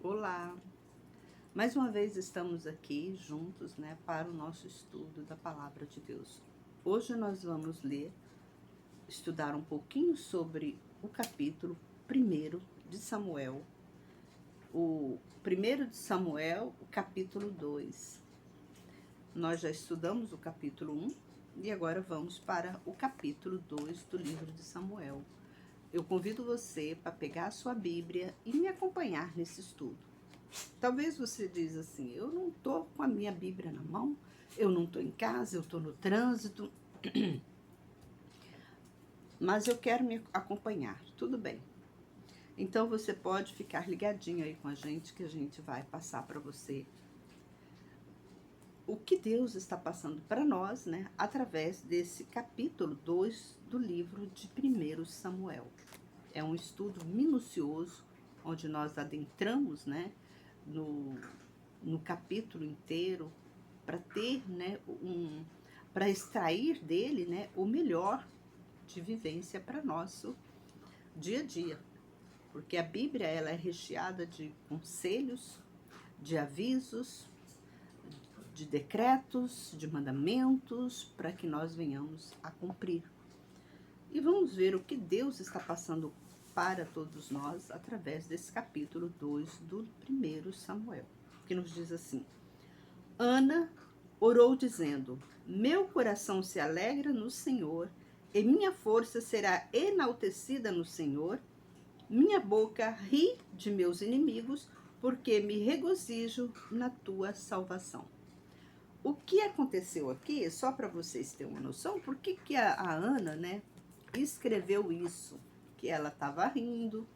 Olá! Mais uma vez estamos aqui juntos, para o nosso estudo da Palavra de Deus. Hoje nós vamos estudar um pouquinho sobre o capítulo 1 de Samuel. O 1 de Samuel, o capítulo 2. Nós já estudamos o capítulo 1 e agora vamos para o capítulo 2 do livro de Samuel. Eu convido você para pegar a sua Bíblia e me acompanhar nesse estudo. Talvez você diz assim, eu não estou com a minha Bíblia na mão, eu não estou em casa, eu estou no trânsito, mas eu quero me acompanhar, tudo bem. Então você pode ficar ligadinho aí com a gente, que a gente vai passar para você o que Deus está passando para nós, através desse capítulo 2 do livro de 1 Samuel. É um estudo minucioso, onde nós adentramos, no capítulo inteiro, para ter, para extrair dele, o melhor de vivência para nosso dia a dia. Porque a Bíblia, ela é recheada de conselhos, de avisos, de decretos, de mandamentos, para que nós venhamos a cumprir. E vamos ver o que Deus está passando para todos nós através desse capítulo 2 do 1 Samuel, que nos diz assim: Ana orou dizendo: meu coração se alegra no Senhor, e minha força será enaltecida no Senhor. Minha boca ri de meus inimigos, porque me regozijo na tua salvação. O que aconteceu aqui, só para vocês terem uma noção, por que a Ana, escreveu isso? Que ela estava rindo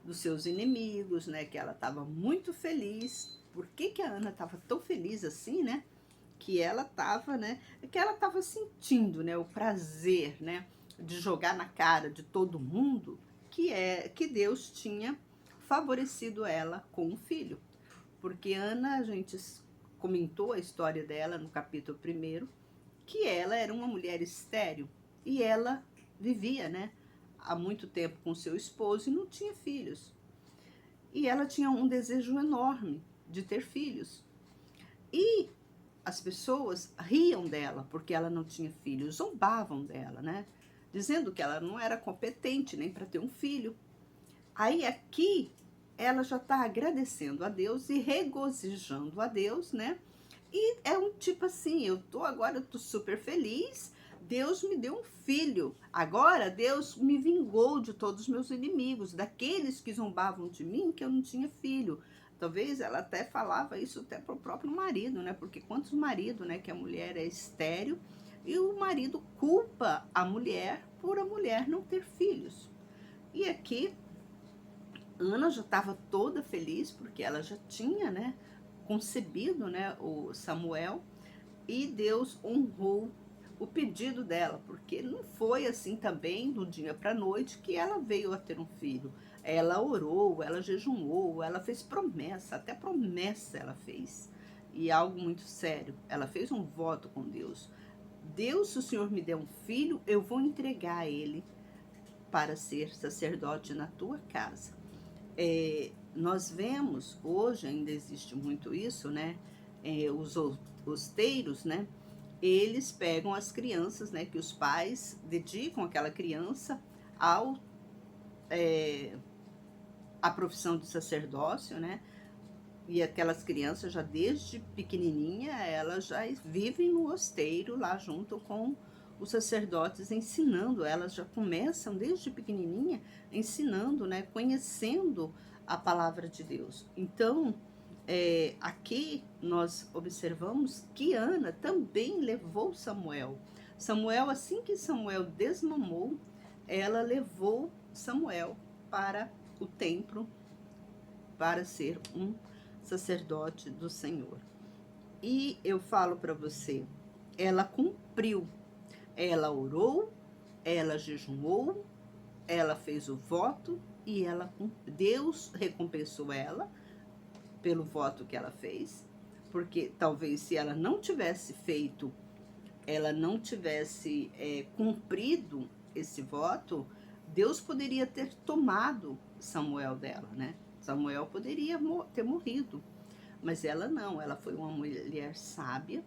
dos seus inimigos, que ela estava muito feliz. Por que a Ana estava tão feliz assim, que ela estava, que ela estava sentindo, o prazer, de jogar na cara de todo mundo que Deus tinha favorecido ela com um filho. Porque Ana, a gente comentou a história dela no capítulo 1, que ela era uma mulher estéril e ela vivia, há muito tempo com seu esposo e não tinha filhos. E ela tinha um desejo enorme de ter filhos. E as pessoas riam dela porque ela não tinha filhos, zombavam dela, dizendo que ela não era competente nem para ter um filho. Aí aqui ela já está agradecendo a Deus e regozijando a Deus, E é um tipo assim, eu tô super feliz, Deus me deu um filho. Agora Deus me vingou de todos os meus inimigos, daqueles que zombavam de mim, que eu não tinha filho. Talvez ela até falava isso até pro próprio marido, Porque quantos maridos, que a mulher é estéril e o marido culpa a mulher por a mulher não ter filhos. E aqui Ana já estava toda feliz porque ela já tinha, concebido, o Samuel, e Deus honrou o pedido dela, porque não foi assim também do dia para a noite que ela veio a ter um filho. Ela orou, ela jejuou, ela fez promessa, até promessa ela fez. E algo muito sério, ela fez um voto com Deus. Deus, se o Senhor me der um filho, eu vou entregar ele para ser sacerdote na tua casa. Nós vemos, hoje ainda existe muito isso, os hosteiros, eles pegam as crianças, que os pais dedicam aquela criança à profissão de sacerdócio, e aquelas crianças já desde pequenininha, elas já vivem no hosteiro lá junto com os sacerdotes, ensinando. Elas já começam desde pequenininha ensinando, conhecendo a palavra de Deus. Então, aqui nós observamos que Ana também levou Samuel. Samuel, assim que Samuel desmamou, ela levou Samuel para o templo para ser um sacerdote do Senhor. E eu falo para você, ela cumpriu. Ela orou, ela jejuou, ela fez o voto e Deus recompensou ela pelo voto que ela fez, porque talvez se ela não tivesse feito, ela não tivesse cumprido esse voto, Deus poderia ter tomado Samuel dela, Samuel poderia ter morrido, mas ela não, ela foi uma mulher sábia,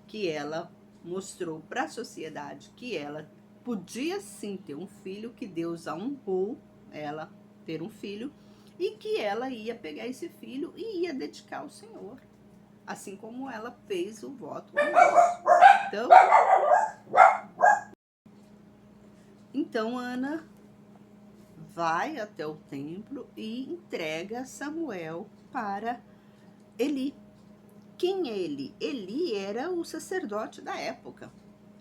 que ela mostrou para a sociedade que ela podia sim ter um filho, que Deus a honrou ela ter um filho, e que ela ia pegar esse filho e ia dedicar ao Senhor, assim como ela fez o voto com Deus. Então Ana vai até o templo e entrega Samuel para Eli. Quem é Eli? Eli era o sacerdote da época.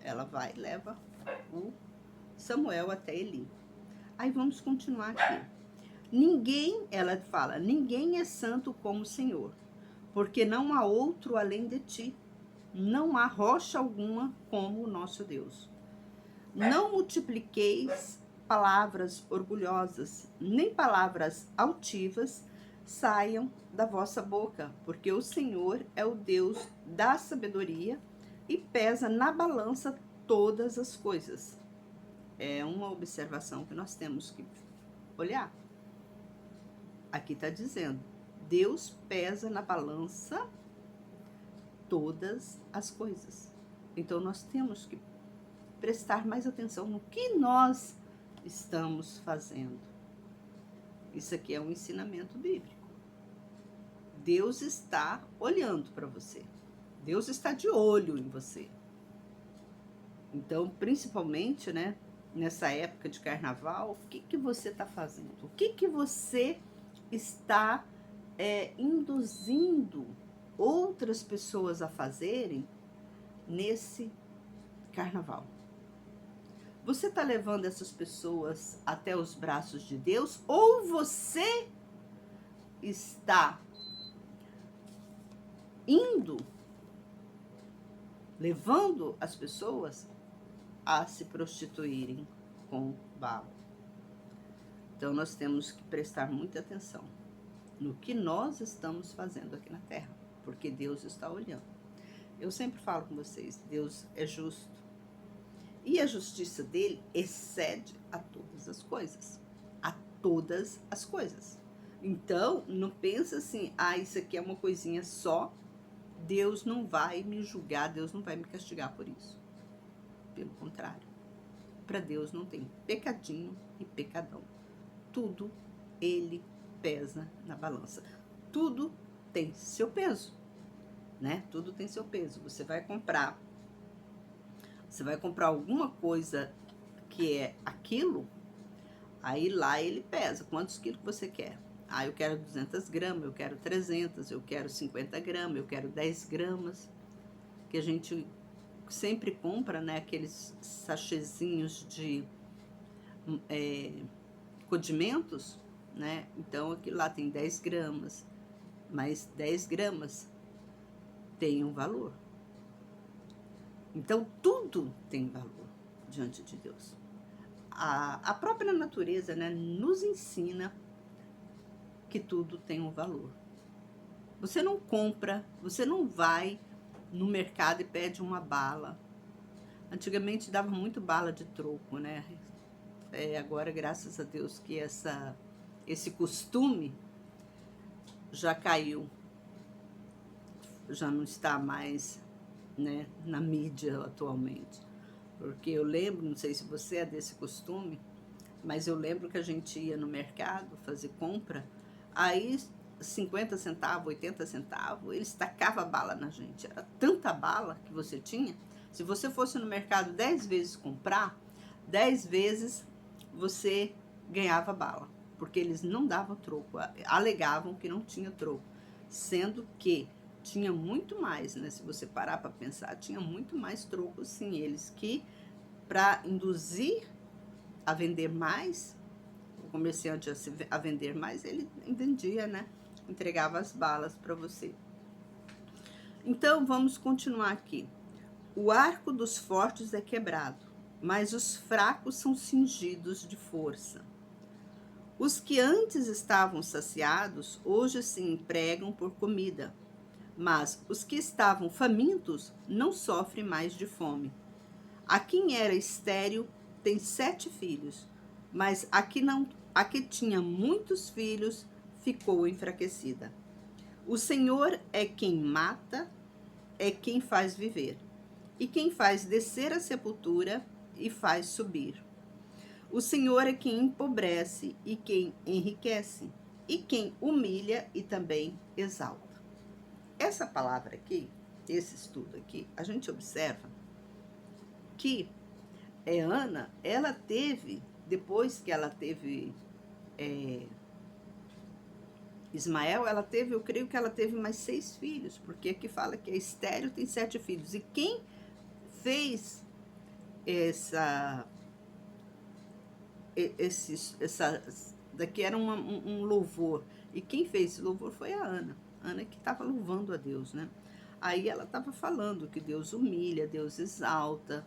Ela vai e leva o Samuel até Eli. Aí vamos continuar aqui. Ela fala, ninguém é santo como o Senhor, porque não há outro além de ti. Não há rocha alguma como o nosso Deus. Não multipliqueis palavras orgulhosas, nem palavras altivas saiam da vossa boca, porque o Senhor é o Deus da sabedoria e pesa na balança todas as coisas. É uma observação que nós temos que olhar. Aqui está dizendo, Deus pesa na balança todas as coisas. Então nós temos que prestar mais atenção no que nós estamos fazendo. Isso aqui é um ensinamento bíblico. Deus está olhando para você. Deus está de olho em você. Então, principalmente, né, nessa época de carnaval, o que você está fazendo? O que você está induzindo outras pessoas a fazerem nesse carnaval? Você está levando essas pessoas até os braços de Deus ou você está levando as pessoas a se prostituírem com Baal? Então nós temos que prestar muita atenção no que nós estamos fazendo aqui na terra, porque Deus está olhando. Eu sempre falo com vocês, Deus é justo. E a justiça dele excede a todas as coisas. A todas as coisas. Então, não pensa assim, isso aqui é uma coisinha só, Deus não vai me julgar, Deus não vai me castigar por isso. Pelo contrário, para Deus não tem pecadinho e pecadão. Tudo ele pesa na balança. Tudo tem seu peso, né? Tudo tem seu peso. Você vai comprar alguma coisa que é aquilo, aí lá ele pesa. Quantos quilos você quer? Eu quero 200 gramas, eu quero 300, eu quero 50 gramas, eu quero 10 gramas. Que a gente sempre compra, né? Aqueles sachêzinhos de condimentos, né? Então, aquilo lá tem 10 gramas, mas 10 gramas tem um valor. Então, tudo tem valor diante de Deus. A própria natureza, né, nos ensina que tudo tem um valor. Você não compra, você não vai no mercado e pede uma bala. Antigamente dava muito bala de troco, né? Agora, graças a Deus, que esse costume já caiu. Já não está mais, né, na mídia atualmente. Porque eu lembro, não sei se você é desse costume, mas eu lembro que a gente ia no mercado fazer compra, aí 50 centavos, 80 centavos, eles tacavam bala na gente. Era tanta bala que você tinha. Se você fosse no mercado 10 vezes comprar, 10 vezes você ganhava bala. Porque eles não davam troco, alegavam que não tinha troco. Sendo que tinha muito mais, né? Se você parar para pensar, tinha muito mais troco, sim. Eles que, para induzir a vender mais, o comerciante a vender mais, ele vendia, né? Entregava as balas para você. Então, vamos continuar aqui. O arco dos fortes é quebrado, mas os fracos são cingidos de força. Os que antes estavam saciados, hoje se empregam por comida, mas os que estavam famintos não sofrem mais de fome. A quem era estéril tem 7 filhos, mas a que tinha muitos filhos ficou enfraquecida. O Senhor é quem mata, é quem faz viver, e quem faz descer a sepultura e faz subir. O Senhor é quem empobrece e quem enriquece, e quem humilha e também exalta. Essa palavra aqui, esse estudo aqui, a gente observa que Ana, ela teve, depois que ela teve Ismael, ela teve, eu creio que ela teve mais 6 filhos, porque aqui fala que a estéril tem 7 filhos. E quem fez essa daqui era um louvor, e quem fez esse louvor foi a Ana que estava louvando a Deus, né? Aí ela estava falando que Deus humilha, Deus exalta,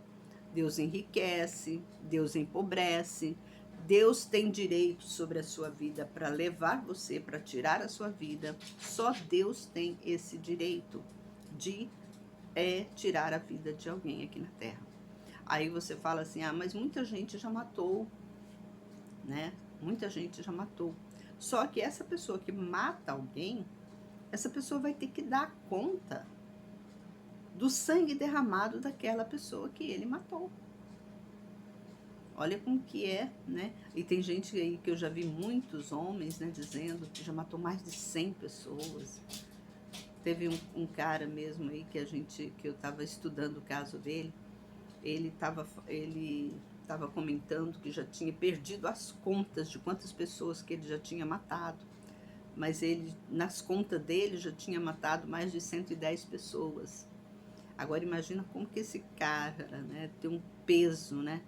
Deus enriquece, Deus empobrece, Deus tem direito sobre a sua vida para levar você, para tirar a sua vida. Só Deus tem esse direito de tirar a vida de alguém aqui na Terra. Aí você fala assim, mas muita gente já matou, né? Muita gente já matou. Só que essa pessoa que mata alguém, essa pessoa vai ter que dar conta do sangue derramado daquela pessoa que ele matou. Olha como que é, né? E tem gente aí que eu já vi muitos homens, né, dizendo que já matou mais de 100 pessoas. Teve um cara mesmo aí que eu estava estudando o caso dele. Ele estava comentando que já tinha perdido as contas de quantas pessoas que ele já tinha matado. Mas ele, nas contas dele, já tinha matado mais de 110 pessoas. Agora imagina como que esse cara, né, tem um peso, né?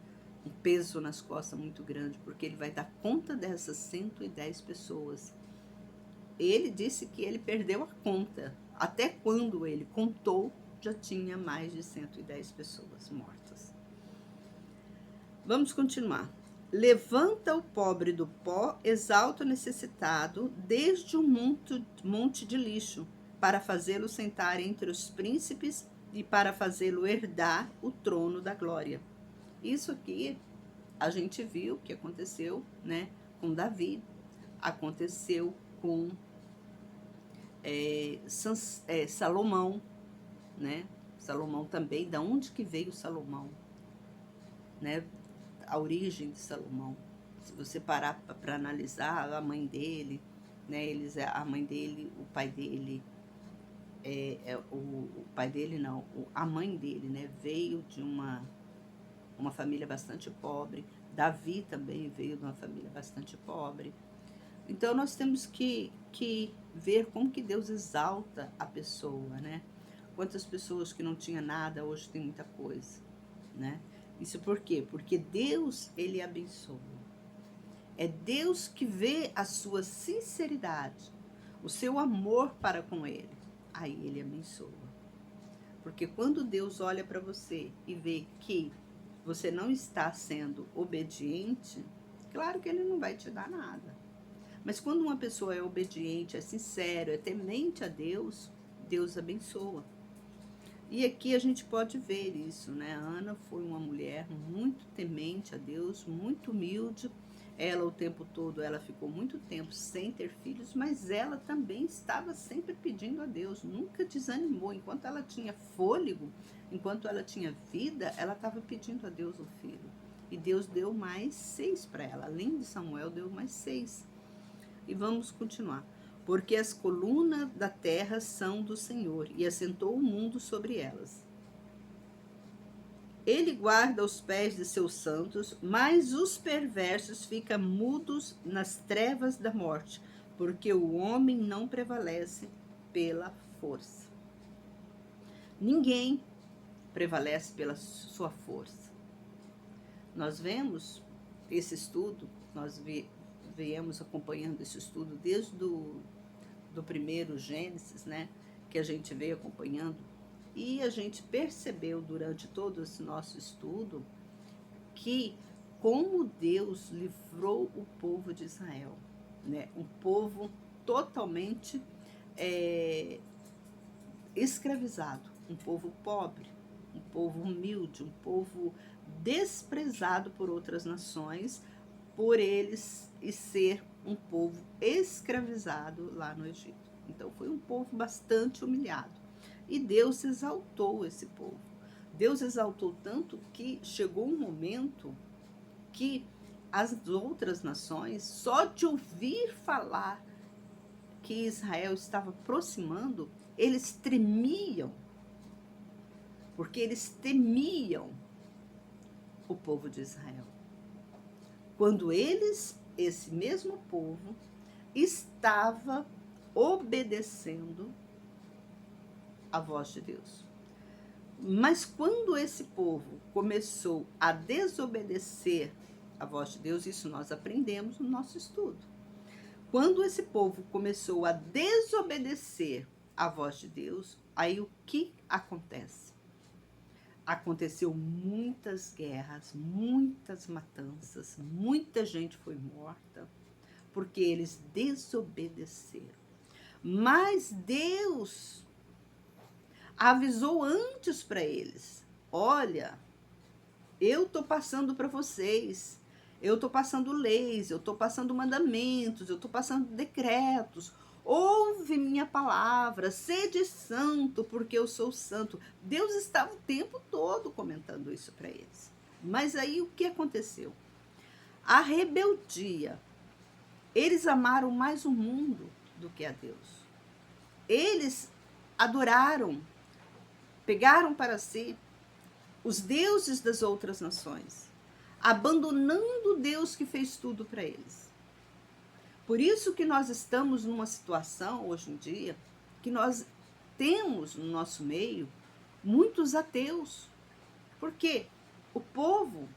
Um peso nas costas muito grande, porque ele vai dar conta dessas 110 pessoas. Ele disse que ele perdeu a conta. Até quando ele contou, já tinha mais de 110 pessoas mortas. Vamos continuar. Levanta o pobre do pó, exalta o necessitado, desde o monte de lixo, para fazê-lo sentar entre os príncipes e para fazê-lo herdar o trono da glória. Isso aqui a gente viu que aconteceu, né, com Davi, aconteceu com Salomão, né? Salomão também, da onde que veio Salomão, né? A origem de Salomão. Se você parar para analisar a mãe dele, né? A mãe dele, o pai dele, o pai dele não, a mãe dele, né? Veio de uma família bastante pobre. Davi também veio de uma família bastante pobre. Então nós temos que ver como que Deus exalta a pessoa, né? Quantas pessoas que não tinham nada hoje tem muita coisa, né? Isso por quê? Porque Deus, ele abençoa. É Deus que vê a sua sinceridade, o seu amor para com ele. Aí ele abençoa. Porque quando Deus olha para você e vê que você não está sendo obediente, claro que ele não vai te dar nada. Mas quando uma pessoa é obediente, é sincero, é temente a Deus, Deus abençoa. E aqui a gente pode ver isso, né? A Ana foi uma mulher muito temente a Deus, muito humilde. Ela, o tempo todo, ela ficou muito tempo sem ter filhos, mas ela também estava sempre pedindo a Deus, nunca desanimou. Enquanto ela tinha fôlego, enquanto ela tinha vida, ela estava pedindo a Deus um filho. E Deus deu mais 6 para ela. Além de Samuel, deu mais 6. E vamos continuar. Porque as colunas da terra são do Senhor, e assentou o mundo sobre elas. Ele guarda os pés de seus santos, mas os perversos ficam mudos nas trevas da morte, porque o homem não prevalece pela força. Ninguém prevalece pela sua força. Nós vemos esse estudo, nós viemos acompanhando esse estudo desde do primeiro Gênesis, né, que a gente veio acompanhando, e a gente percebeu durante todo esse nosso estudo que como Deus livrou o povo de Israel, né, um povo totalmente escravizado, um povo pobre, um povo humilde, um povo desprezado por outras nações, por eles e ser um povo escravizado lá no Egito. Então foi um povo bastante humilhado. E Deus exaltou esse povo. Deus exaltou tanto que chegou um momento que as outras nações, só de ouvir falar que Israel estava aproximando, eles tremiam, porque eles temiam o povo de Israel. Quando esse mesmo povo, estava obedecendo a voz de Deus. Mas quando esse povo começou a desobedecer a voz de Deus, isso nós aprendemos no nosso estudo. Quando esse povo começou a desobedecer a voz de Deus, aí o que acontece? Aconteceu muitas guerras, muitas matanças, muita gente foi morta, porque eles desobedeceram. Mas Deus avisou antes para eles: olha, eu estou passando para vocês, eu estou passando leis, eu estou passando mandamentos, eu estou passando decretos. Ouve minha palavra, sede santo, porque eu sou santo. Deus estava o tempo todo comentando isso para eles. Mas aí o que aconteceu? A rebeldia. Eles amaram mais o mundo do que a Deus. Eles adoraram, pegaram para si os deuses das outras nações, abandonando o Deus que fez tudo para eles. Por isso que nós estamos numa situação, hoje em dia, que nós temos no nosso meio muitos ateus. Porque o povo,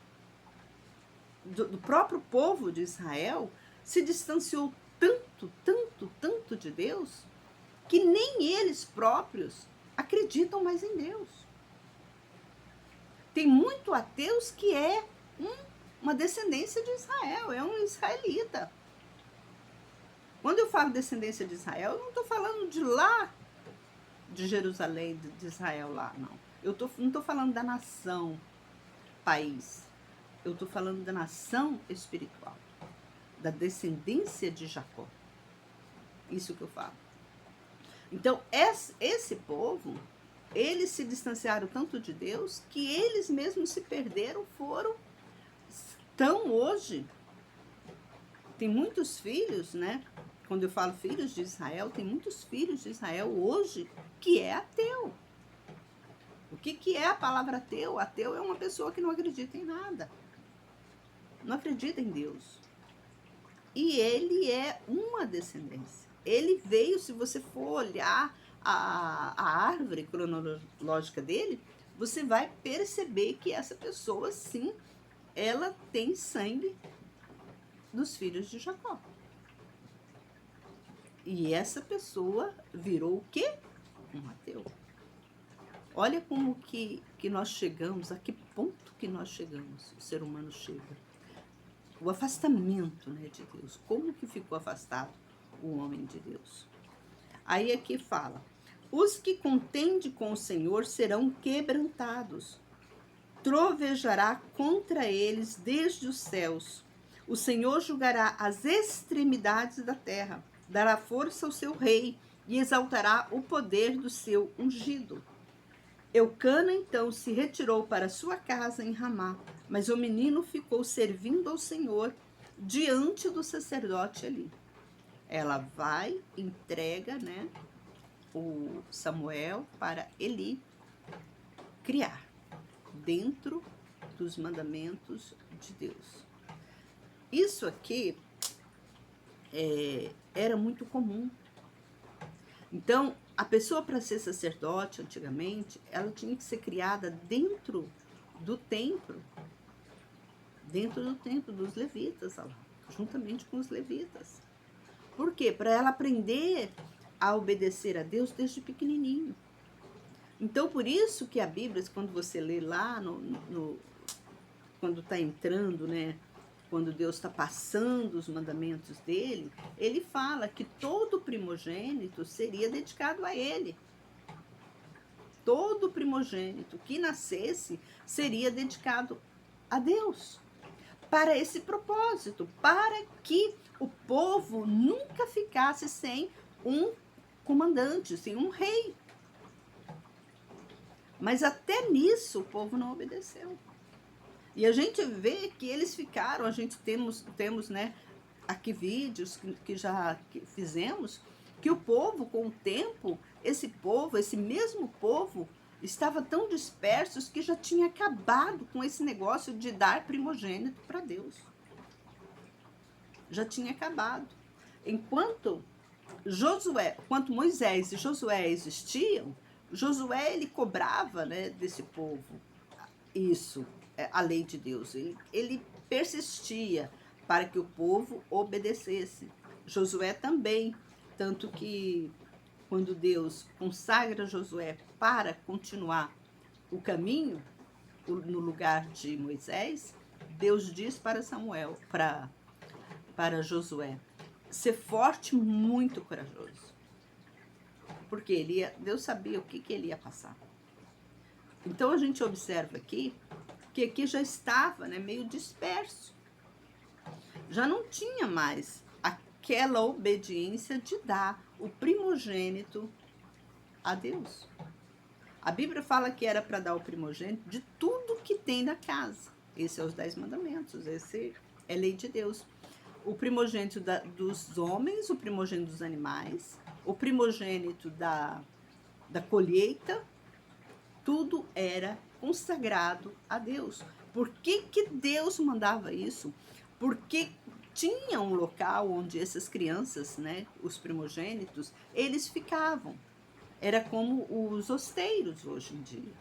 do próprio povo de Israel, se distanciou tanto de Deus, que nem eles próprios acreditam mais em Deus. Tem muito ateus que é uma descendência de Israel, é um israelita. Quando eu falo descendência de Israel, eu não estou falando de lá, de Jerusalém, de Israel lá, não. Não estou falando da nação, país. Eu estou falando da nação espiritual, da descendência de Jacó. Isso que eu falo. Então, esse povo, eles se distanciaram tanto de Deus que eles mesmos se perderam, estão hoje. Tem muitos filhos, né? Quando eu falo filhos de Israel, tem muitos filhos de Israel hoje que é ateu. O que é a palavra ateu? Ateu é uma pessoa que não acredita em nada. Não acredita em Deus. E ele é uma descendência. Ele veio, se você for olhar a árvore cronológica dele, você vai perceber que essa pessoa, sim, ela tem sangue dos filhos de Jacó. E essa pessoa virou o quê? Um ateu. Olha como que nós chegamos, a que ponto que nós chegamos, o ser humano chega. O afastamento, né, de Deus. Como que ficou afastado o homem de Deus? Aí aqui fala: os que contendem com o Senhor serão quebrantados. Trovejará contra eles desde os céus. O Senhor julgará as extremidades da terra. Dará força ao seu rei e exaltará o poder do seu ungido. Eucana então se retirou para sua casa em Ramá, mas o menino ficou servindo ao Senhor diante do sacerdote Eli. Ela vai, entrega, né, o Samuel para Eli criar dentro dos mandamentos de Deus. Isso aqui era muito comum. Então, a pessoa, para ser sacerdote, antigamente, ela tinha que ser criada dentro do templo dos levitas, juntamente com os levitas. Por quê? Para ela aprender a obedecer a Deus desde pequenininho. Então, por isso que a Bíblia, quando você lê lá, quando está entrando, né, quando Deus está passando os mandamentos dele, ele fala que todo primogênito seria dedicado a ele. Todo primogênito que nascesse seria dedicado a Deus. para esse propósito, para que o povo nunca ficasse sem um comandante, sem um rei. Mas até nisso o povo não obedeceu. E a gente vê que eles ficaram, a gente temos né, aqui vídeos que já fizemos, que o povo, com o tempo, esse mesmo povo, estava tão dispersos que já tinha acabado com esse negócio de dar primogênito para Deus. Já tinha acabado. Enquanto Moisés e Josué existiam, Josué ele cobrava, né, desse povo isso, a lei de Deus. Ele persistia para que o povo obedecesse. Josué também, tanto que quando Deus consagra Josué para continuar o caminho no lugar de Moisés, Deus diz para Samuel, para Josué, ser forte, muito corajoso. Porque Deus sabia o que ele ia passar. Então a gente observa aqui que aqui já estava, né, meio disperso. Já não tinha mais aquela obediência de dar o primogênito a Deus. A Bíblia fala que era para dar o primogênito de tudo que tem na casa. Esse é os 10 mandamentos, esse é lei de Deus. O primogênito dos homens, o primogênito dos animais, o primogênito da colheita, tudo era consagrado a Deus. Por que Deus mandava isso? Porque tinha um local onde essas crianças, né, os primogênitos, eles ficavam. Era como os hosteiros hoje em dia.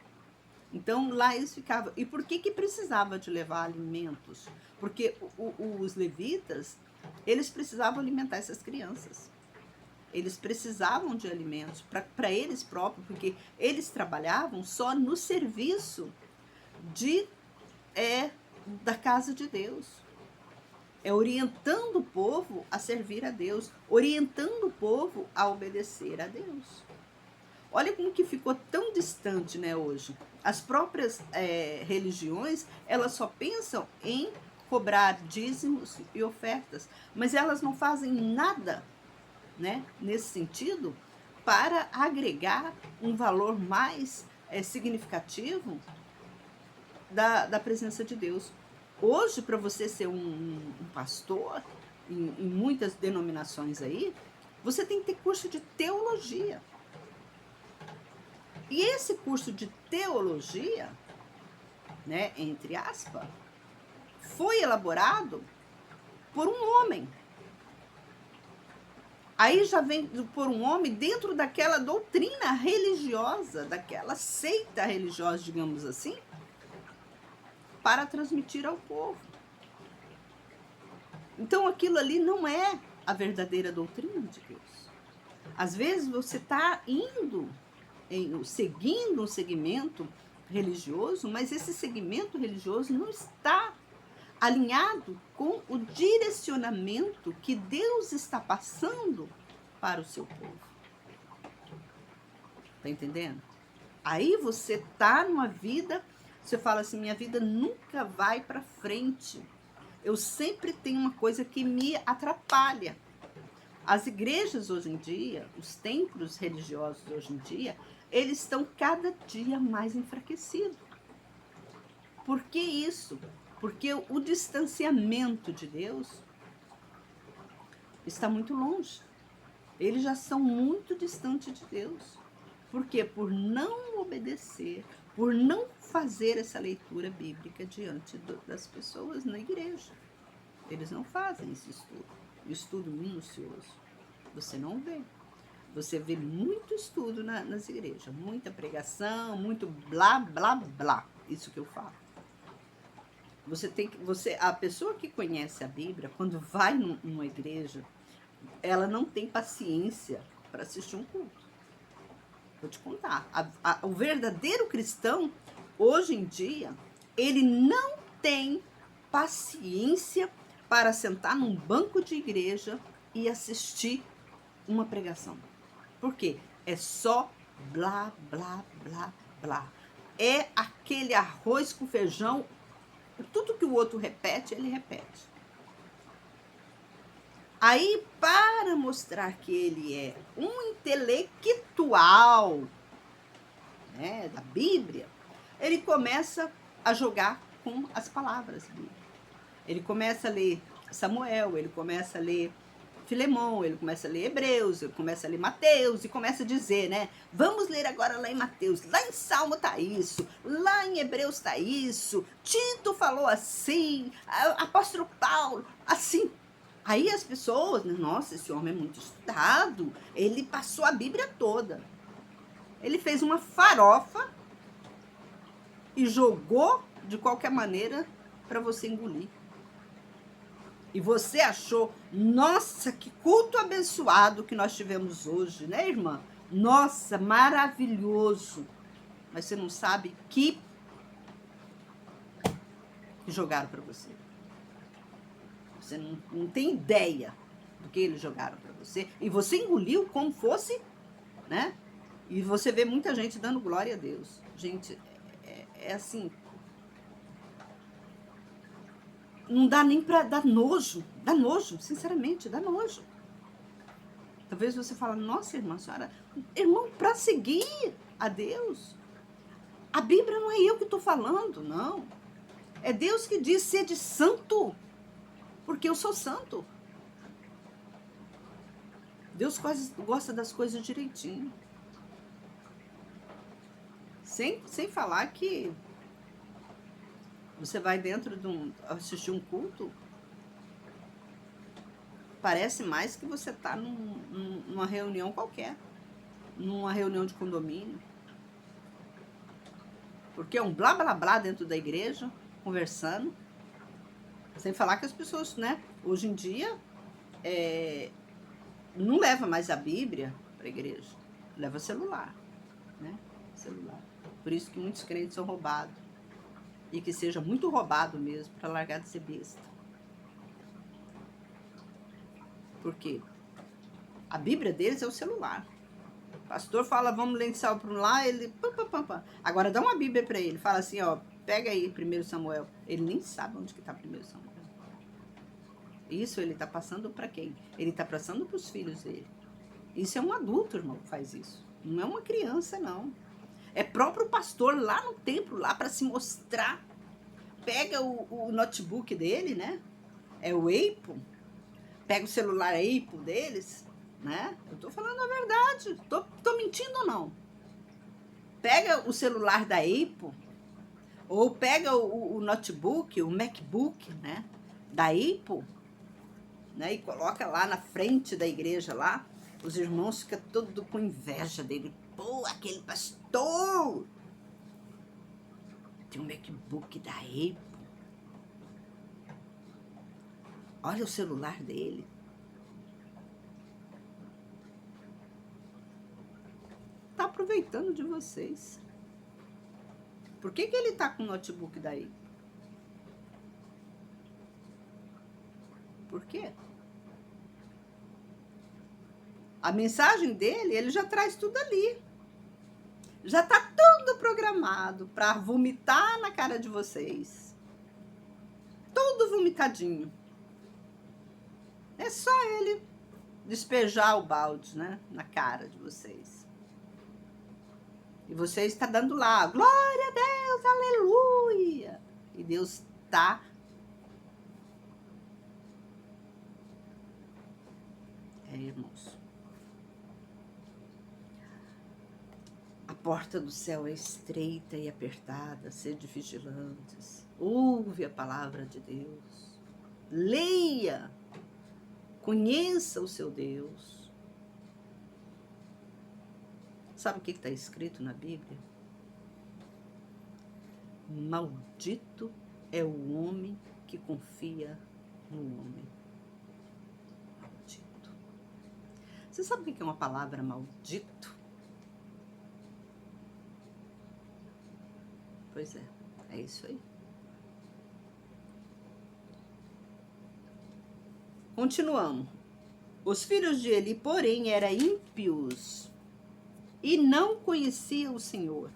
Então, lá eles ficavam. E por que precisava de levar alimentos? Porque os levitas, eles precisavam alimentar essas crianças. Eles precisavam de alimentos para eles próprios, porque eles trabalhavam só no serviço da casa de Deus. Orientando o povo a servir a Deus, orientando o povo a obedecer a Deus. Olha como que ficou tão distante, né, hoje. As próprias religiões, elas só pensam em cobrar dízimos e ofertas, mas elas não fazem nada, né, nesse sentido, para agregar um valor mais significativo da presença de Deus. Hoje, para você ser um pastor, em muitas denominações aí, você tem que ter curso de teologia. E esse curso de teologia, né, entre aspas, foi elaborado por um homem. Aí já vem por um homem dentro daquela doutrina religiosa, daquela seita religiosa, digamos assim, para transmitir ao povo. Então aquilo ali não é a verdadeira doutrina de Deus. Às vezes você está seguindo um segmento religioso, mas esse segmento religioso não está alinhado com o direcionamento que Deus está passando para o seu povo. Tá entendendo? Aí você tá numa vida, você fala assim, minha vida nunca vai para frente. Eu sempre tenho uma coisa que me atrapalha. As igrejas hoje em dia, os templos religiosos hoje em dia, eles estão cada dia mais enfraquecidos. Por que isso? Porque o distanciamento de Deus está muito longe. Eles já são muito distantes de Deus. Por quê? Por não obedecer, por não fazer essa leitura bíblica diante das pessoas na igreja. Eles não fazem esse estudo minucioso. Você não vê. Você vê muito estudo nas igrejas, muita pregação, muito blá, blá, blá. Isso que eu falo. A pessoa que conhece a Bíblia, quando vai numa igreja, ela não tem paciência para assistir um culto. Vou te contar. O verdadeiro cristão, hoje em dia, ele não tem paciência para sentar num banco de igreja e assistir uma pregação. Por quê? É só blá, blá, blá, blá. É aquele arroz com feijão Tudo que o outro repete, ele repete. Aí, para mostrar que ele é um intelectual, né, da Bíblia, ele começa a jogar com as palavras bíblicas. Ele começa a ler Samuel, ele começa a ler Filemão, ele começa a ler Hebreus, ele começa a ler Mateus e começa a dizer, né? Vamos ler agora lá em Mateus, lá em Salmo tá isso, lá em Hebreus tá isso, Tito falou assim, apóstolo Paulo, assim. Aí as pessoas, nossa, esse homem é muito estudado, ele passou a Bíblia toda. Ele fez uma farofa e jogou de qualquer maneira para você engolir. E você achou, nossa, que culto abençoado que nós tivemos hoje, né, irmã? Nossa, maravilhoso. Mas você não sabe que jogaram para você. Você não tem ideia do que eles jogaram para você. E você engoliu como fosse, né? E você vê muita gente dando glória a Deus. Gente, é assim... Não dá nem para dar nojo. Dá nojo, sinceramente, dá nojo. Talvez você fale, nossa, irmã, senhora... Irmão, para seguir a Deus... A Bíblia não é eu que estou falando, não. É Deus que diz, sede santo, porque eu sou santo. Deus gosta das coisas direitinho. Sem falar que você vai dentro de assistir um culto, parece mais que você está numa reunião qualquer, numa reunião de condomínio. Porque é um blá blá blá dentro da igreja, conversando. Sem falar que as pessoas, né, hoje em dia, não leva mais a Bíblia para a igreja, leva celular, né? Celular. Por isso que muitos crentes são roubados. E que seja muito roubado mesmo, para largar de ser besta. Por quê? A Bíblia deles é o celular. O pastor fala, vamos ler em Salmo para lá, ele... Agora dá uma Bíblia para ele, fala assim, ó, pega aí 1 Samuel. Ele nem sabe onde que está 1 Samuel. Isso ele está passando para quem? Ele está passando para os filhos dele. Isso é um adulto, irmão, que faz isso. Não é uma criança, não. É próprio pastor lá no templo, lá para se mostrar. Pega o notebook dele, né? É o Apple. Pega o celular Apple deles, né? Eu tô falando a verdade. Tô mentindo ou não? Pega o celular da Apple. Ou pega o notebook, o MacBook, né? Da Apple. Né? E coloca lá na frente da igreja lá. Os irmãos ficam todos com inveja dele. Pô, aquele pastor tem um MacBook da Apple. Olha o celular dele. Tá aproveitando de vocês. Por que ele tá com o notebook da Apple? Por quê? A mensagem dele, ele já traz tudo ali. Já tá tudo programado para vomitar na cara de vocês. Tudo vomitadinho. É só ele despejar o balde, né, na cara de vocês. E você está dando lá, glória a Deus, aleluia. E Deus está irmãos. A porta do céu é estreita e apertada, sede vigilantes. Ouve a palavra de Deus. Leia. Conheça o seu Deus. Sabe o que está escrito na Bíblia? Maldito é o homem que confia no homem. Maldito. Você sabe o que é uma palavra maldito? Pois é isso aí. Continuamos. Os filhos de Eli, porém, eram ímpios e não conheciam o Senhor.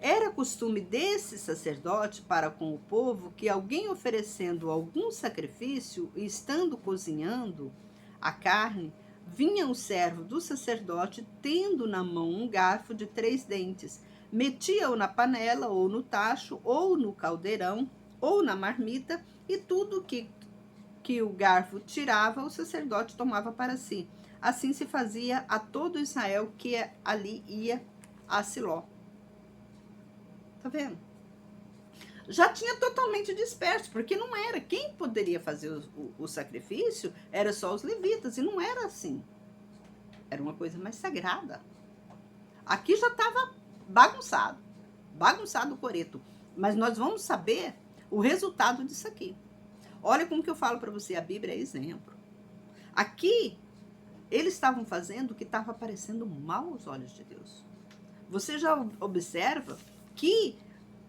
Era costume desse sacerdote para com o povo que alguém oferecendo algum sacrifício e estando cozinhando a carne, vinha o servo do sacerdote tendo na mão um garfo de 3 dentes, metia-o na panela ou no tacho ou no caldeirão ou na marmita e tudo que o garfo tirava, o sacerdote tomava para si. Assim se fazia a todo Israel que ali ia a Siló. Tá vendo? Já tinha totalmente disperso, porque não era. Quem poderia fazer o sacrifício era só os levitas, e não era assim. Era uma coisa mais sagrada. Aqui já estava bagunçado o coreto. Mas nós vamos saber o resultado disso aqui. Olha como que eu falo para você, a Bíblia é exemplo. Aqui, eles estavam fazendo o que estava parecendo mal aos olhos de Deus. Você já observa que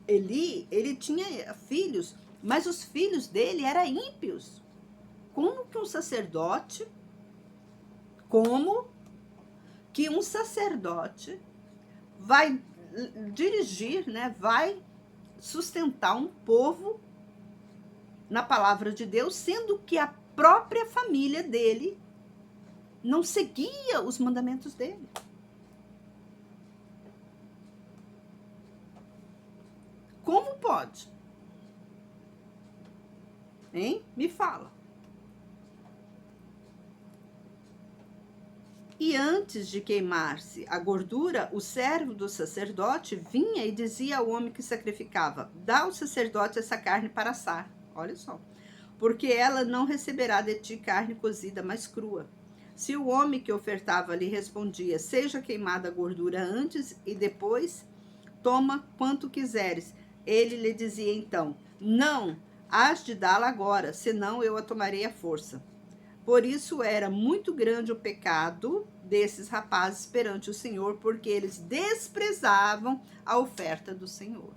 ele tinha filhos, mas os filhos dele eram ímpios. Como que um sacerdote vai dirigir, né, vai sustentar um povo na palavra de Deus, sendo que a própria família dele não seguia os mandamentos dele? Como pode? Hein? Me fala. E antes de queimar-se a gordura, o servo do sacerdote vinha e dizia ao homem que sacrificava: dá ao sacerdote essa carne para assar. Olha só. Porque ela não receberá de ti carne cozida, mas crua. Se o homem que ofertava lhe respondia: seja queimada a gordura antes e depois, toma quanto quiseres. Ele lhe dizia então: não, hás de dá-la agora, senão eu a tomarei à força. Por isso era muito grande o pecado desses rapazes perante o Senhor, porque eles desprezavam a oferta do Senhor.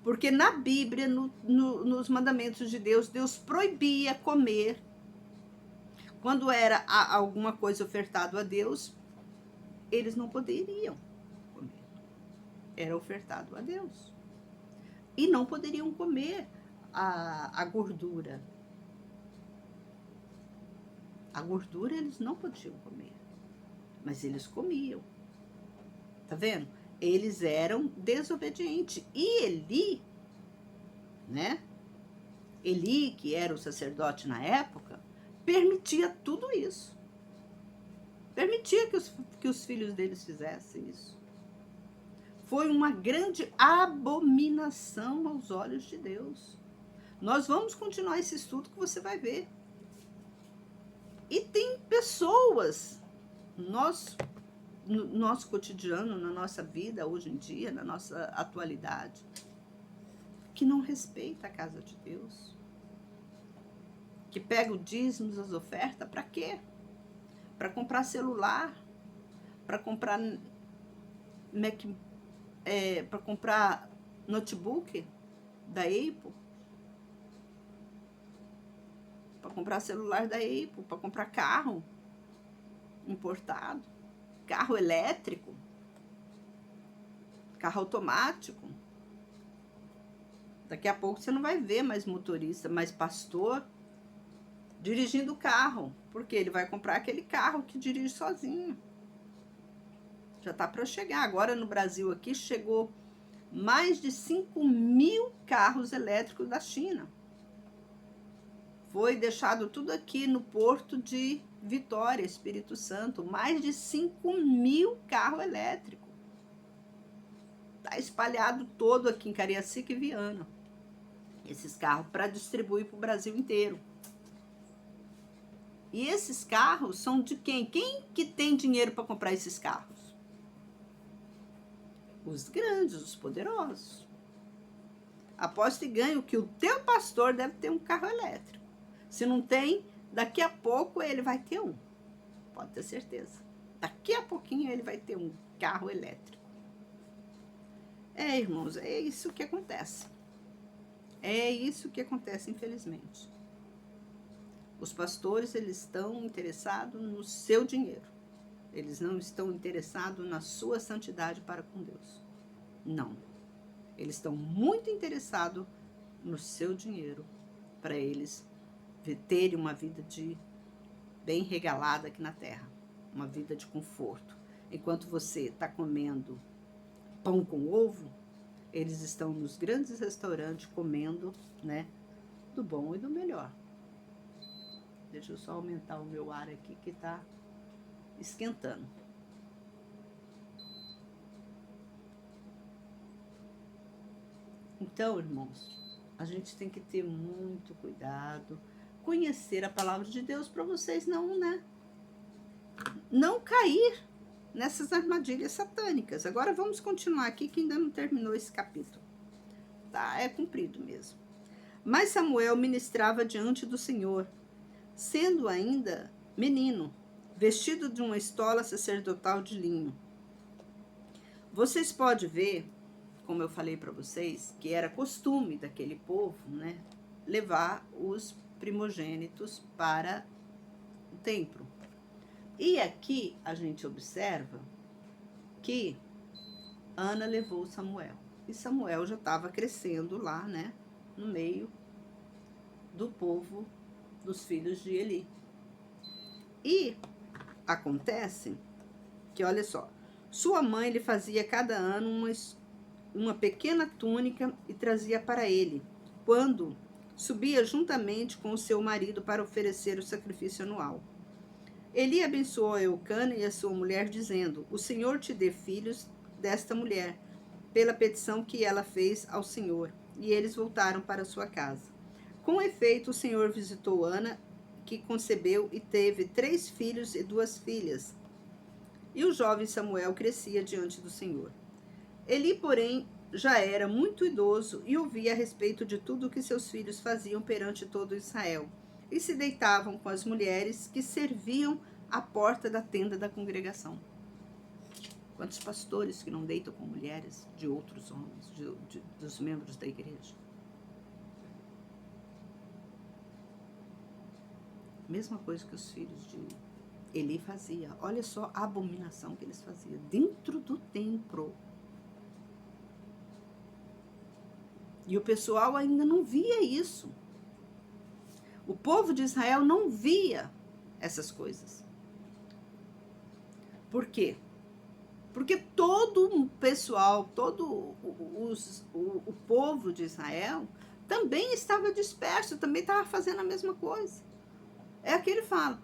Porque na Bíblia, nos mandamentos de Deus, Deus proibia comer. Quando era alguma coisa ofertado a Deus, eles não poderiam comer. Era ofertado a Deus. E não poderiam comer a gordura. A gordura eles não podiam comer, mas eles comiam. Tá vendo? Eles eram desobedientes. E Eli, né? Eli, que era o sacerdote na época, permitia tudo isso. Permitia que os filhos deles fizessem isso. Foi uma grande abominação aos olhos de Deus. Nós vamos continuar esse estudo que você vai ver. E tem pessoas, no nosso cotidiano, na nossa vida hoje em dia, na nossa atualidade, que não respeita a casa de Deus. Que pega o dízimos, as ofertas, para quê? Para comprar celular, para comprar para comprar notebook da Apple, para comprar celular da Apple, para comprar carro importado, carro elétrico, carro automático. Daqui a pouco você não vai ver mais motorista, mais pastor dirigindo o carro, porque ele vai comprar aquele carro que dirige sozinho. Já está para chegar. Agora no Brasil aqui chegou mais de 5.000 carros elétricos da China. Foi deixado tudo aqui no porto de Vitória, Espírito Santo. Mais de 5.000 carros elétricos. Está espalhado todo aqui em Cariacica e Viana. Esses carros para distribuir para o Brasil inteiro. E esses carros são de quem? Quem que tem dinheiro para comprar esses carros? Os grandes, os poderosos. Aposto e ganho que o teu pastor deve ter um carro elétrico. Se não tem, daqui a pouco ele vai ter um. Pode ter certeza. Daqui a pouquinho ele vai ter um carro elétrico. Irmãos, é isso que acontece. É isso que acontece, infelizmente. Os pastores, eles estão interessados no seu dinheiro. Eles não estão interessados na sua santidade para com Deus. Não. Eles estão muito interessados no seu dinheiro, para eles terem uma vida bem regalada aqui na terra, uma vida de conforto. Enquanto você está comendo pão com ovo, eles estão nos grandes restaurantes comendo, né, do bom e do melhor. Deixa eu só aumentar o meu ar aqui que está esquentando. Então, irmãos, a gente tem que ter muito cuidado, conhecer a palavra de Deus para vocês não cair nessas armadilhas satânicas. Agora vamos continuar aqui que ainda não terminou esse capítulo. Tá? É comprido mesmo. Mas Samuel ministrava diante do Senhor, sendo ainda menino, vestido de uma estola sacerdotal de linho. Vocês podem ver, como eu falei para vocês, que era costume daquele povo, né, levar os primogênitos para o templo. E aqui a gente observa que Ana levou Samuel. E Samuel já estava crescendo lá, né, no meio do povo dos filhos de Eli. E acontece que, olha só, sua mãe lhe fazia cada ano uma pequena túnica e trazia para ele, quando subia juntamente com o seu marido para oferecer o sacrifício anual. Eli abençoou a Eucana e a sua mulher, dizendo: O Senhor te dê filhos desta mulher, pela petição que ela fez ao Senhor. E eles voltaram para sua casa. Com efeito, o Senhor visitou Ana, que concebeu e teve 3 filhos e 2 filhas. E o jovem Samuel crescia diante do Senhor. Eli, porém, já era muito idoso e ouvia a respeito de tudo o que seus filhos faziam perante todo Israel, e se deitavam com as mulheres que serviam à porta da tenda da congregação. Quantos pastores que não deitam com mulheres de outros homens, dos membros da igreja? Mesma coisa que os filhos de Eli faziam. Olha só a abominação que eles faziam dentro do templo. E o pessoal ainda não via isso. O povo de Israel não via essas coisas. Por quê? Porque todo o pessoal, o povo de Israel também estava disperso, também estava fazendo a mesma coisa. É que ele fala,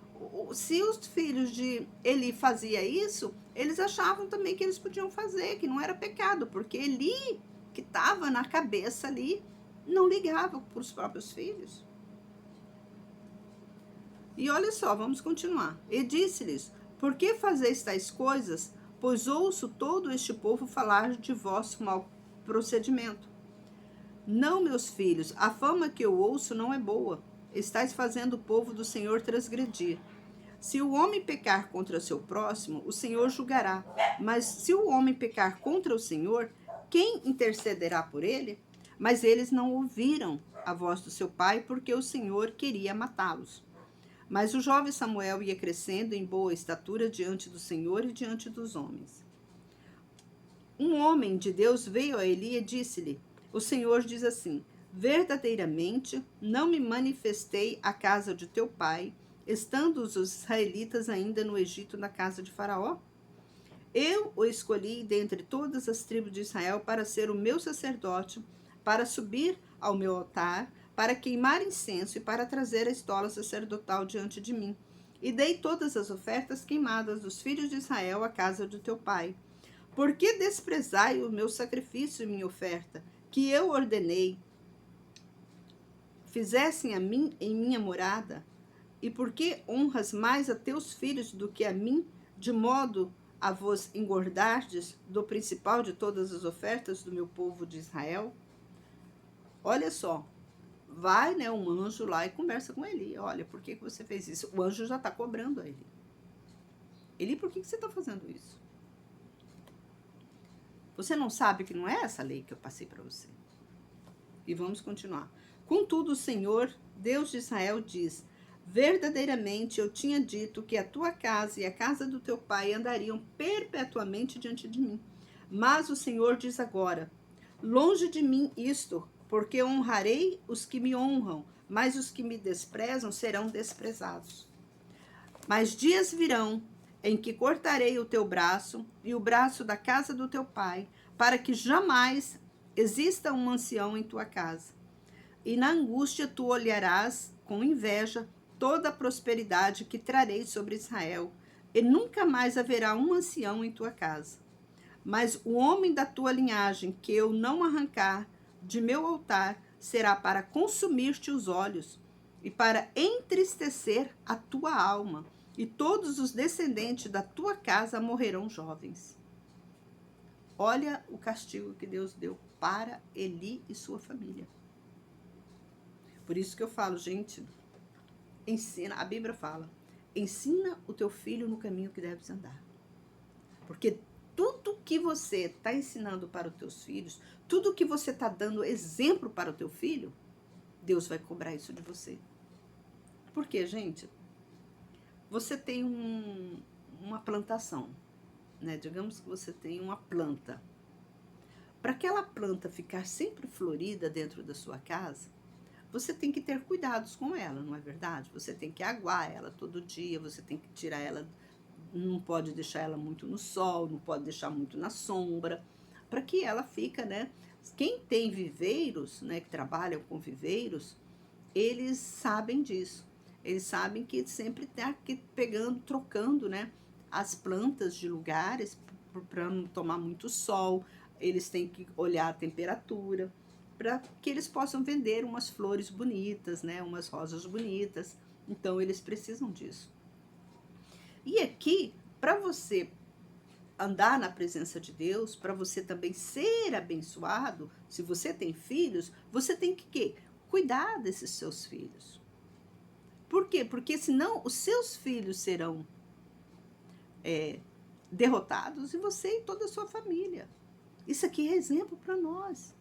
se os filhos de Eli faziam isso, eles achavam também que eles podiam fazer, que não era pecado, porque Eli, que estava na cabeça ali, não ligava para os próprios filhos. E olha só, vamos continuar. E disse-lhes: Por que fazeis tais coisas? Pois ouço todo este povo falar de vosso mau procedimento. Não, meus filhos, a fama que eu ouço não é boa. Estais fazendo o povo do Senhor transgredir. Se o homem pecar contra seu próximo, o Senhor julgará. Mas se o homem pecar contra o Senhor, quem intercederá por ele? Mas eles não ouviram a voz do seu pai, porque o Senhor queria matá-los. Mas o jovem Samuel ia crescendo em boa estatura diante do Senhor e diante dos homens. Um homem de Deus veio a Eli e disse-lhe: O Senhor diz assim: Verdadeiramente não me manifestei à casa de teu pai, estando os israelitas ainda no Egito, na casa de Faraó? Eu o escolhi dentre todas as tribos de Israel para ser o meu sacerdote, para subir ao meu altar, para queimar incenso e para trazer a estola sacerdotal diante de mim. E dei todas as ofertas queimadas dos filhos de Israel à casa do teu pai. Por que desprezai o meu sacrifício e minha oferta, que eu ordenei, fizessem a mim em minha morada? E por que honras mais a teus filhos do que a mim, de modo a vos engordardes do principal de todas as ofertas do meu povo de Israel? Olha só. Vai, né, um anjo lá e conversa com Eli. Olha, por que você fez isso? O anjo já está cobrando a Eli. Eli, por que você está fazendo isso? Você não sabe que não é essa lei que eu passei para você? E vamos continuar. Contudo, o Senhor, Deus de Israel, diz: Verdadeiramente eu tinha dito que a tua casa e a casa do teu pai andariam perpetuamente diante de mim. Mas o Senhor diz agora: Longe de mim isto, porque honrarei os que me honram, mas os que me desprezam serão desprezados. Mas dias virão em que cortarei o teu braço e o braço da casa do teu pai, para que jamais exista um ancião em tua casa. E na angústia tu olharás com inveja toda a prosperidade que trarei sobre Israel, e nunca mais haverá um ancião em tua casa. Mas o homem da tua linhagem que eu não arrancar de meu altar será para consumir-te os olhos e para entristecer a tua alma, e todos os descendentes da tua casa morrerão jovens. Olha o castigo que Deus deu para Eli e sua família. Por isso que eu falo, gente, ensina, a Bíblia fala, ensina o teu filho no caminho que deves andar. Porque tudo que você está ensinando para os teus filhos, tudo que você está dando exemplo para o teu filho, Deus vai cobrar isso de você. Por quê, gente? Você tem uma plantação, né? Digamos que você tem uma planta. Para aquela planta ficar sempre florida dentro da sua casa, você tem que ter cuidados com ela, não é verdade? Você tem que aguar ela todo dia, você tem que tirar ela, não pode deixar ela muito no sol, não pode deixar muito na sombra, para que ela fica, né? Quem tem viveiros, né, que trabalham com viveiros, eles sabem disso. Eles sabem que sempre está aqui pegando, trocando, né, as plantas de lugares para não tomar muito sol. Eles têm que olhar a temperatura para que eles possam vender umas flores bonitas, né, umas rosas bonitas. Então eles precisam disso. E aqui, para você andar na presença de Deus, para você também ser abençoado, se você tem filhos, você tem que quê? Cuidar desses seus filhos. Por quê? Porque senão os seus filhos serão derrotados e você e toda a sua família. Isso aqui é exemplo para nós.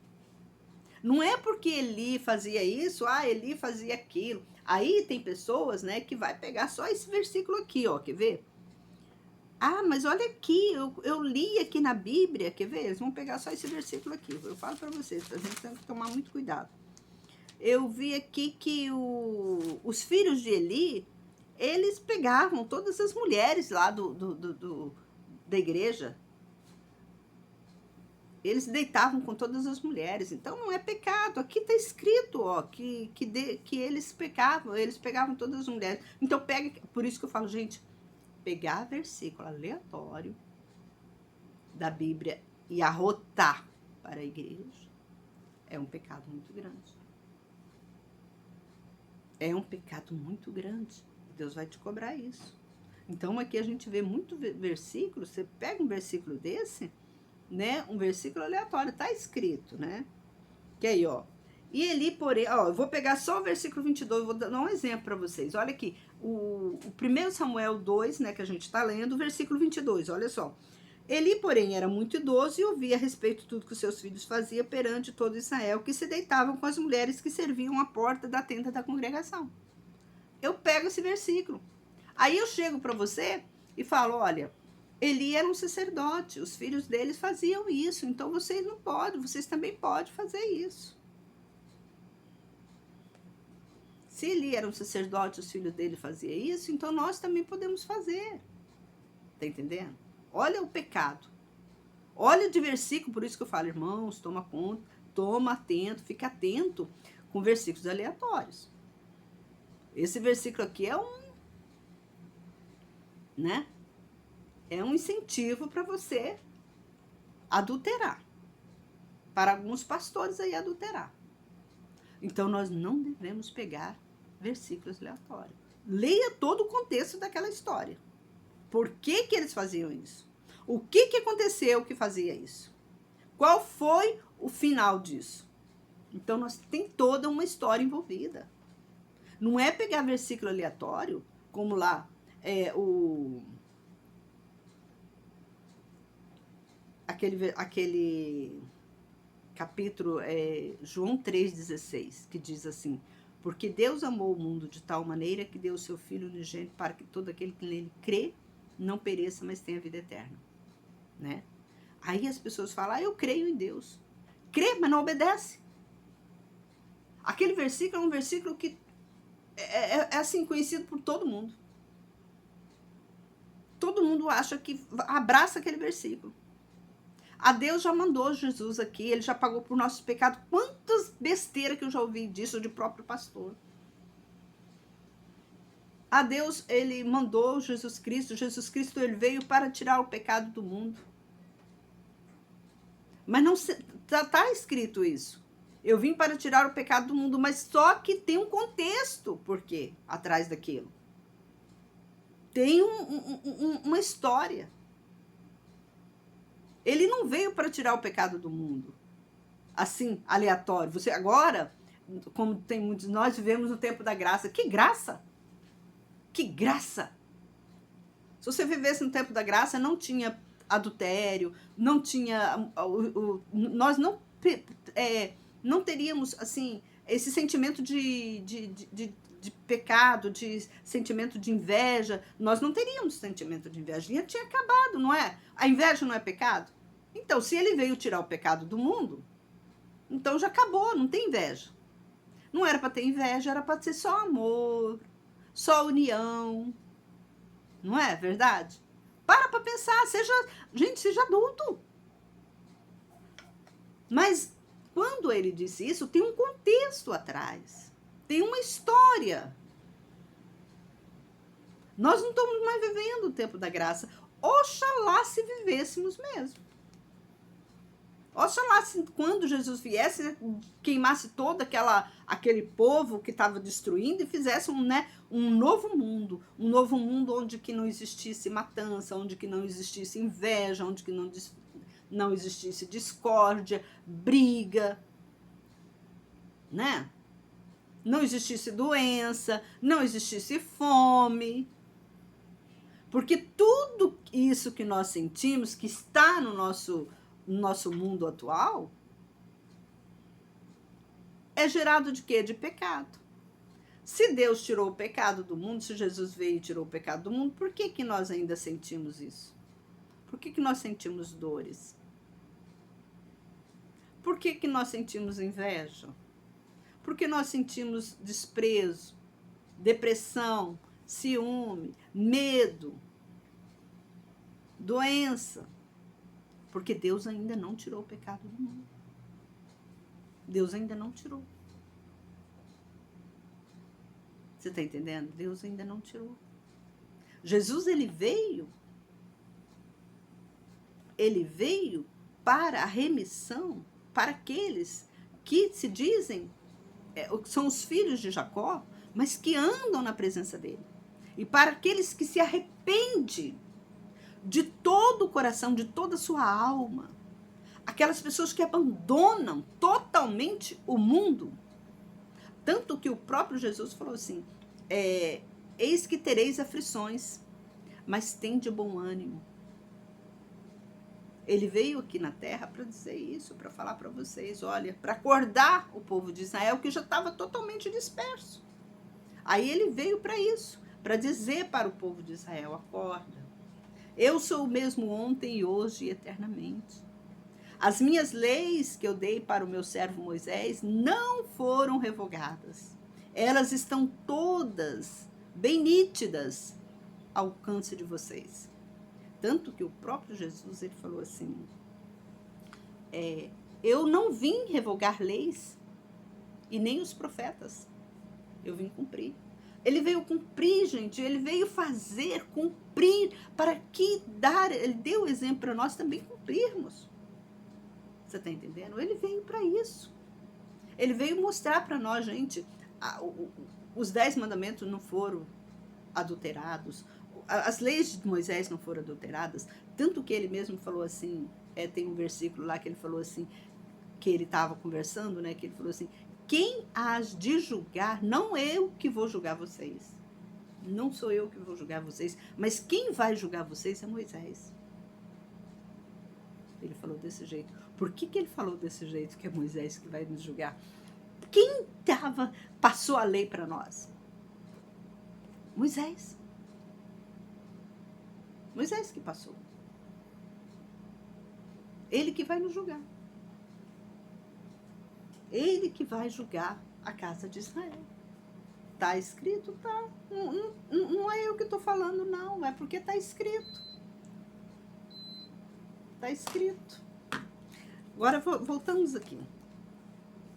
Não é porque Eli fazia isso, Eli fazia aquilo. Aí tem pessoas, né, que vai pegar só esse versículo aqui, ó, quer ver? Mas olha aqui, eu li aqui na Bíblia, quer ver? Eles vão pegar só esse versículo aqui. Eu falo para vocês, a gente tem que tomar muito cuidado. Eu vi aqui que os filhos de Eli, eles pegavam todas as mulheres lá da igreja. Eles deitavam com todas as mulheres. Então não é pecado. Aqui está escrito, ó, que eles pegavam todas as mulheres. Então pega, por isso que eu falo, gente, pegar versículo aleatório da Bíblia e arrotar para a igreja é um pecado muito grande. É um pecado muito grande. Deus vai te cobrar isso. Então aqui a gente vê muito versículo. Você pega um versículo desse, né? Um versículo aleatório, tá escrito, né? Que aí, ó. E Eli, porém, ó, eu vou pegar só o versículo 22, vou dar um exemplo para vocês. Olha aqui, o 1 Samuel 2, né, que a gente tá lendo, versículo 22, olha só. Eli, porém, era muito idoso e ouvia a respeito de tudo que os seus filhos faziam perante todo Israel, que se deitavam com as mulheres que serviam à porta da tenda da congregação. Eu pego esse versículo. Aí eu chego para você e falo, olha, Eli era um sacerdote, os filhos deles faziam isso, então vocês não podem, vocês também podem fazer isso. Se Eli era um sacerdote, os filhos dele faziam isso, então nós também podemos fazer. Tá entendendo? Olha o pecado. Olha de versículo, por isso que eu falo, irmãos, toma conta, toma atento, fica atento com versículos aleatórios. Esse versículo aqui é né? É um incentivo para você adulterar. Para alguns pastores aí adulterar. Então nós não devemos pegar versículos aleatórios. Leia todo o contexto daquela história. Por que eles faziam isso? O que aconteceu que fazia isso? Qual foi o final disso? Então nós tem toda uma história envolvida. Não é pegar versículo aleatório, como lá aquele capítulo João 3,16, que diz assim: porque Deus amou o mundo de tal maneira que deu o seu Filho unigênito para que todo aquele que nele crê não pereça, mas tenha vida eterna, né? Aí as pessoas falam, eu creio em Deus. crê, mas não obedece. Aquele versículo é um versículo que é assim, conhecido por todo mundo. Todo mundo acha que abraça aquele versículo. A Deus já mandou Jesus aqui, ele já pagou por nossos pecados. Quantas besteiras que eu já ouvi disso de próprio pastor. A Deus, ele mandou Jesus Cristo ele veio para tirar o pecado do mundo. Mas não está escrito isso. Eu vim para tirar o pecado do mundo, mas só que tem um contexto por quê atrás daquilo. Tem uma história. Ele não veio para tirar o pecado do mundo, assim, aleatório. Você agora, como tem muitos, nós vivemos no tempo da graça. Que graça? Que graça! Se você vivesse no tempo da graça, não tinha adultério, não tinha... nós não teríamos, assim, esse sentimento de pecado, de sentimento de inveja. Nós não teríamos sentimento de inveja. Já tinha acabado, não é? A inveja não é pecado? Então, se ele veio tirar o pecado do mundo, então já acabou, não tem inveja. Não era para ter inveja, era para ter só amor, só união. Não é verdade? Para pensar, seja adulto. Mas quando ele disse isso, tem um contexto atrás. Tem uma história. Nós não estamos mais vivendo o tempo da graça. Oxalá se vivêssemos mesmo. Oxalá se quando Jesus viesse, né, queimasse todo aquele povo que estava destruindo e fizesse um novo mundo. Um novo mundo onde que não existisse matança, onde que não existisse inveja, onde que não existisse discórdia, briga, né? Não existisse doença, não existisse fome. Porque tudo isso que nós sentimos, que está no nosso mundo atual, é gerado de quê? De pecado. Se Deus tirou o pecado do mundo, se Jesus veio e tirou o pecado do mundo, por que nós ainda sentimos isso? Por que nós sentimos dores? Por que nós sentimos inveja? Por que nós sentimos desprezo, depressão, ciúme, medo, doença? Porque Deus ainda não tirou o pecado do mundo. Deus ainda não tirou. Você está entendendo? Deus ainda não tirou. Jesus, ele veio para a remissão, para aqueles que se dizem, são os filhos de Jacó, mas que andam na presença dele. E para aqueles que se arrependem de todo o coração, de toda a sua alma, aquelas pessoas que abandonam totalmente o mundo. Tanto que o próprio Jesus falou assim, eis que tereis aflições, mas tende bom ânimo. Ele veio aqui na terra para dizer isso, para falar para vocês, olha, para acordar o povo de Israel que já estava totalmente disperso. Aí ele veio para isso, para dizer para o povo de Israel, acorda. Eu sou o mesmo ontem e hoje e eternamente. As minhas leis que eu dei para o meu servo Moisés não foram revogadas. Elas estão todas bem nítidas ao alcance de vocês. Tanto que o próprio Jesus, ele falou assim, eu não vim revogar leis e nem os profetas. Eu vim cumprir. Ele veio cumprir, gente. Ele veio fazer, cumprir, para que ele deu exemplo para nós também cumprirmos. Você está entendendo? Ele veio para isso. Ele veio mostrar para nós, gente, os 10 mandamentos não foram adulterados. As leis de Moisés não foram adulteradas. Tanto que ele mesmo falou assim, tem um versículo lá que ele falou assim, que ele estava conversando, né? Que ele falou assim, quem hás de julgar, não eu que vou julgar vocês. Não sou eu que vou julgar vocês, mas quem vai julgar vocês é Moisés. Ele falou desse jeito. Por que ele falou desse jeito, que é Moisés que vai nos julgar? Quem passou a lei para nós? Moisés. Moisés que passou. Ele que vai nos julgar. Ele que vai julgar a casa de Israel. Está escrito? Tá. Não é eu que estou falando, não. É porque está escrito. Está escrito. Agora voltamos aqui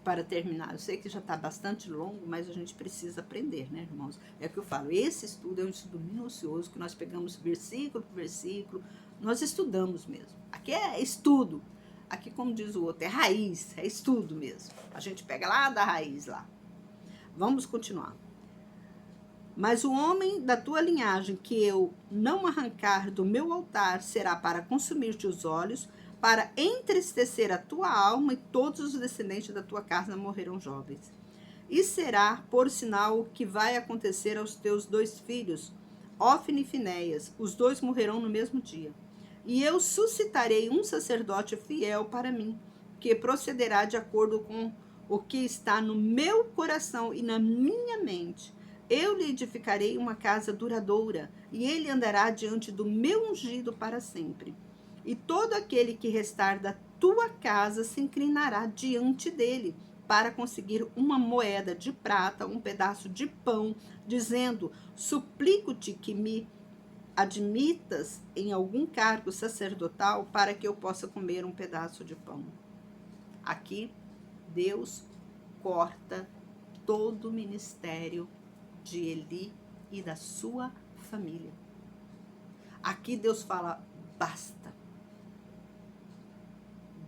para terminar. Eu sei que já está bastante longo, mas a gente precisa aprender, né, irmãos? É o que eu falo. Esse estudo é um estudo minucioso, que nós pegamos versículo por versículo, nós estudamos mesmo. Aqui é estudo. Aqui, como diz o outro, é raiz, é estudo mesmo. A gente pega lá da raiz lá. Vamos continuar. Mas o homem da tua linhagem que eu não arrancar do meu altar será para consumir-te os olhos, para entristecer a tua alma, e todos os descendentes da tua casa morrerão jovens. E será por sinal o que vai acontecer aos teus 2 filhos, Ofni e Finéias, os 2 morrerão no mesmo dia. E eu suscitarei um sacerdote fiel para mim, que procederá de acordo com o que está no meu coração e na minha mente. Eu lhe edificarei uma casa duradoura, e ele andará diante do meu ungido para sempre. E todo aquele que restar da tua casa se inclinará diante dele, para conseguir uma moeda de prata, um pedaço de pão, dizendo: suplico-te que me admitas em algum cargo sacerdotal para que eu possa comer um pedaço de pão. Aqui, Deus corta todo o ministério de Eli e da sua família. Aqui Deus fala: basta.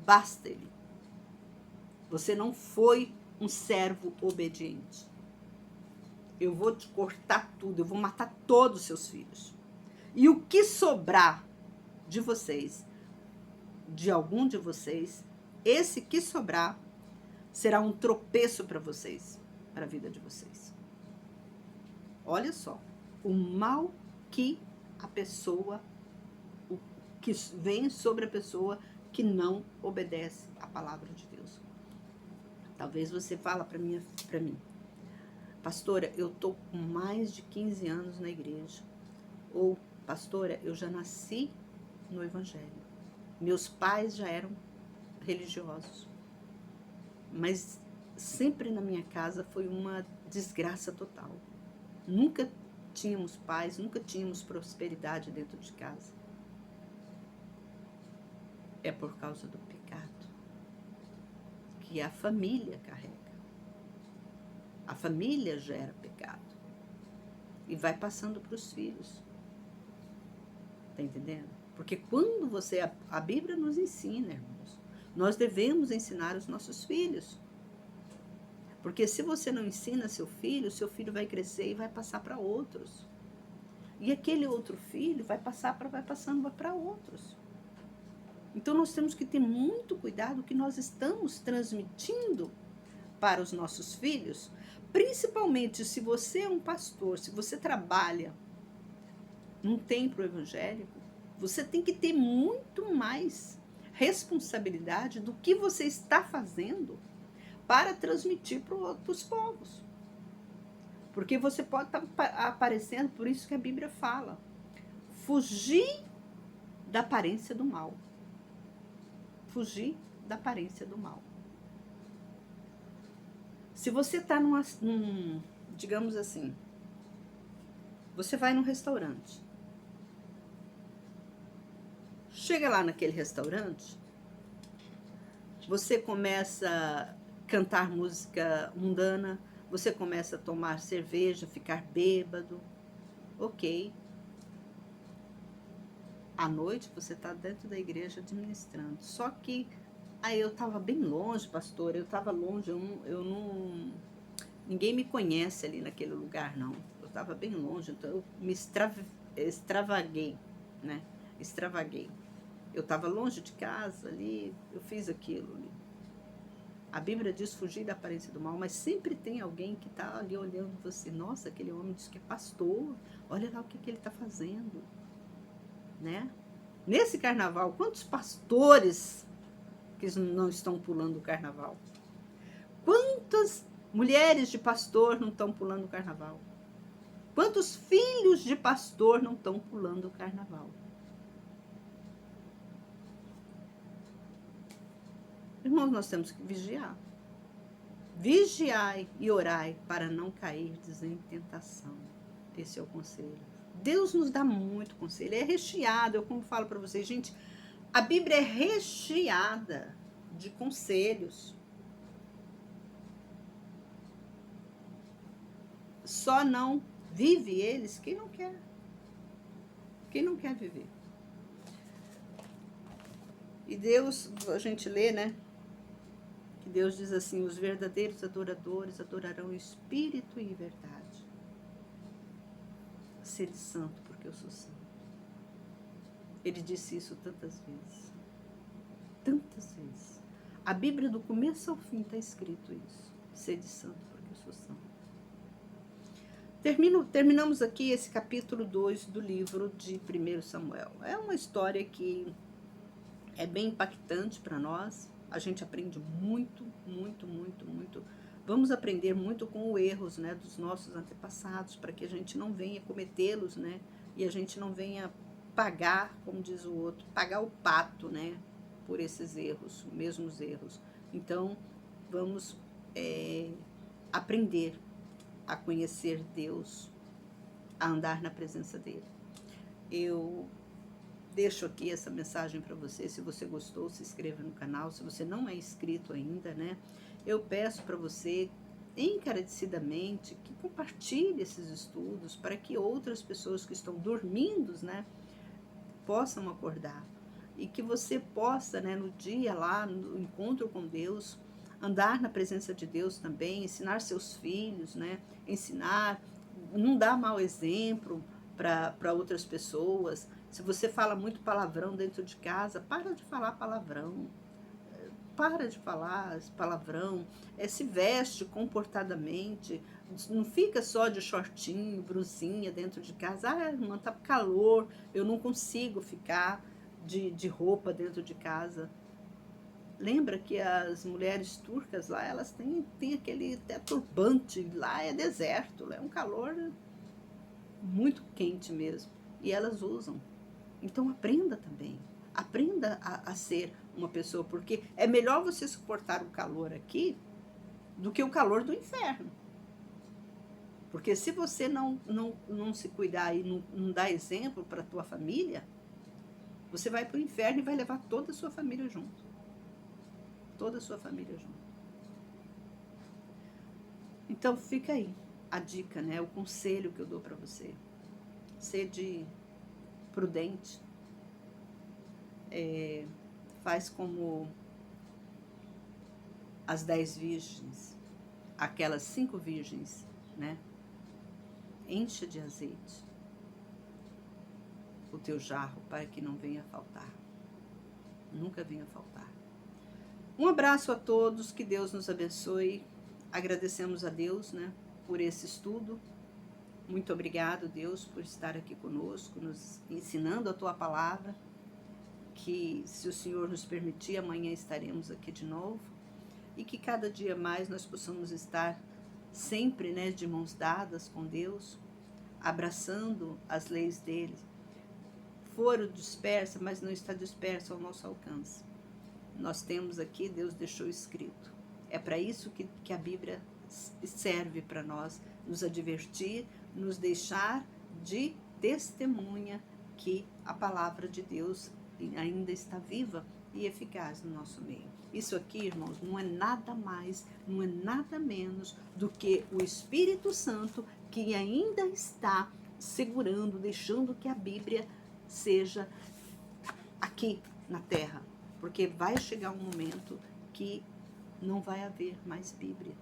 Basta, Eli. Você não foi um servo obediente. Eu vou te cortar tudo, eu vou matar todos os seus filhos. E o que sobrar de vocês, de algum de vocês, esse que sobrar será um tropeço para vocês, para a vida de vocês. Olha só, o mal que a pessoa, o que vem sobre a pessoa que não obedece à palavra de Deus. Talvez você fala para mim, pastora, eu tô com mais de 15 anos na igreja. Ou, pastora, eu já nasci no evangelho. Meus pais já eram religiosos. Mas sempre na minha casa foi uma desgraça total. Nunca tínhamos paz, nunca tínhamos prosperidade dentro de casa. É por causa do pecado que a família carrega. A família gera pecado e vai passando para os filhos. Tá entendendo? Porque quando você... A Bíblia nos ensina, irmãos. Nós devemos ensinar os nossos filhos. Porque se você não ensina seu filho vai crescer e vai passar para outros. E aquele outro filho vai passando para outros. Então nós temos que ter muito cuidado que nós estamos transmitindo para os nossos filhos, principalmente se você é um pastor, se você trabalha num templo evangélico, você tem que ter muito mais responsabilidade do que você está fazendo para transmitir para os povos. Porque você pode estar aparecendo, por isso que a Bíblia fala, fugir da aparência do mal. Fugir da aparência do mal. Se você está digamos assim, você vai num restaurante. Chega lá naquele restaurante, você começa a cantar música mundana, você começa a tomar cerveja, ficar bêbado, ok. À noite você está dentro da igreja administrando. Só que aí eu estava bem longe, pastor, eu estava longe, ninguém me conhece ali naquele lugar, não. Eu estava bem longe, então eu me extravaguei, né? Extravaguei. Eu estava longe de casa ali, eu fiz aquilo ali. A Bíblia diz fugir da aparência do mal, mas sempre tem alguém que está ali olhando você. Nossa, aquele homem diz que é pastor, olha lá o que ele está fazendo, né? Nesse carnaval, quantos pastores que não estão pulando o carnaval? Quantas mulheres de pastor não estão pulando o carnaval? Quantos filhos de pastor não estão pulando o carnaval? Irmãos, nós temos que vigiar. Vigiai e orai para não cairdes em tentação. Esse é o conselho. Deus nos dá muito conselho, é recheado, eu como falo para vocês, gente, a Bíblia é recheada de conselhos. Só não vive eles quem não quer. Quem não quer viver. E Deus, a gente lê, né? Que Deus diz assim, os verdadeiros adoradores adorarão em espírito e em verdade. Sede santo, porque eu sou santo. Ele disse isso tantas vezes. Tantas vezes. A Bíblia, do começo ao fim, está escrito isso. Sede santo, porque eu sou santo. Terminamos aqui esse capítulo 2 do livro de 1 Samuel. É uma história que é bem impactante para nós. A gente aprende muito, muito, muito, muito. Vamos aprender muito com os erros, né, dos nossos antepassados, para que a gente não venha cometê-los, né, e a gente não venha pagar, como diz o outro, pagar o pato, né, por esses erros, mesmos erros. Então, vamos aprender a conhecer Deus, a andar na presença dele. Eu deixo aqui essa mensagem para você. Se você gostou, se inscreva no canal. Se você não é inscrito ainda, né? Eu peço para você, encarecidamente, que compartilhe esses estudos para que outras pessoas que estão dormindo, né, possam acordar. E que você possa, né, no dia lá, no encontro com Deus, andar na presença de Deus também, ensinar seus filhos, né? Ensinar, não dar mau exemplo para outras pessoas. Se você fala muito palavrão dentro de casa, para de falar palavrão. Para de falar palavrão. Se veste comportadamente. Não fica só de shortinho, brusinha dentro de casa. Ah, irmã, tá calor, eu não consigo ficar de roupa dentro de casa. Lembra que as mulheres turcas lá, elas têm aquele até turbante, lá é deserto, é um calor muito quente mesmo, e elas usam. Então aprenda também, aprenda a ser uma pessoa, porque é melhor você suportar o calor aqui do que o calor do inferno. Porque se você não se cuidar e não dar exemplo para a tua família, você vai para o inferno e vai levar toda a sua família junto. Toda a sua família junto. Então fica aí a dica, né? O conselho que eu dou para você. Sede prudente. Faz como as 10 virgens, aquelas 5 virgens, né? Encha de azeite o teu jarro para que não venha faltar. Nunca venha faltar. Um abraço a todos, que Deus nos abençoe. Agradecemos a Deus, né, por esse estudo. Muito obrigado, Deus, por estar aqui conosco, nos ensinando a tua palavra. Que, se o Senhor nos permitir, amanhã estaremos aqui de novo. E que cada dia mais nós possamos estar sempre, né, de mãos dadas com Deus, abraçando as leis dele. Foram dispersas, mas não está dispersa ao nosso alcance. Nós temos aqui, Deus deixou escrito. É para isso que a Bíblia serve para nós, nos advertir, nos deixar de testemunha que a palavra de Deus ainda está viva e eficaz no nosso meio. Isso aqui, irmãos, não é nada mais, não é nada menos do que o Espírito Santo que ainda está segurando, deixando que a Bíblia seja aqui na terra. Porque vai chegar um momento que não vai haver mais Bíblia.